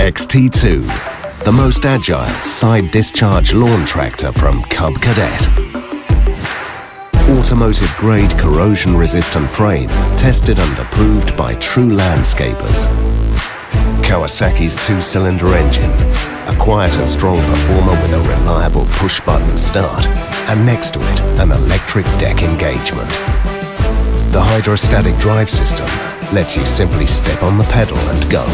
XT2, the most agile side discharge lawn tractor from Cub Cadet. Automotive-grade corrosion-resistant frame, tested and approved by true landscapers. Kawasaki's 2-cylinder engine, a quiet and strong performer with a reliable push-button start, and next to it, an electric deck engagement. The hydrostatic drive system lets you simply step on the pedal and go.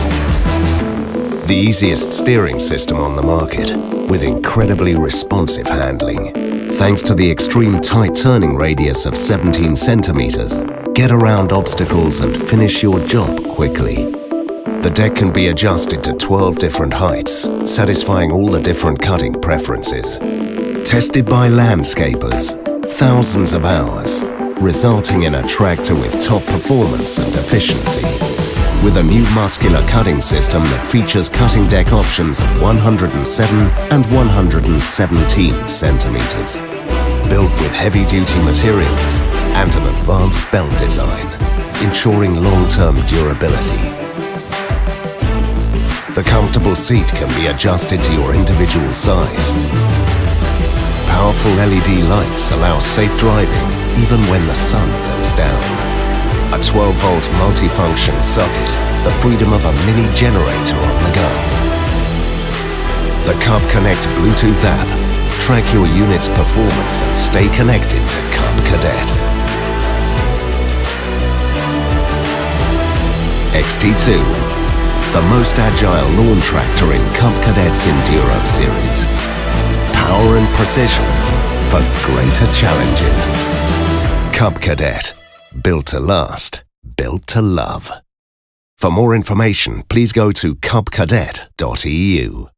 The easiest steering system on the market, with incredibly responsive handling. Thanks to the extreme tight turning radius of 17 centimeters, get around obstacles and finish your job quickly. The deck can be adjusted to 12 different heights, satisfying all the different cutting preferences. Tested by landscapers, thousands of hours, resulting in a tractor with top performance and efficiency. With a new muscular cutting system that features cutting deck options of 107 and 117 centimeters. Built with heavy-duty materials and an advanced belt design, ensuring long-term durability. The comfortable seat can be adjusted to your individual size. Powerful LED lights allow safe driving even when the sun goes down. A 12-volt multifunction socket, the freedom of a mini generator on the go. The Cub Connect Bluetooth app. Track your unit's performance and stay connected to Cub Cadet. XT2, the most agile lawn tractor in Cub Cadet's Enduro series. Power and precision for greater challenges. Cub Cadet, built to last, built to love. For more information, please go to cubcadet.eu.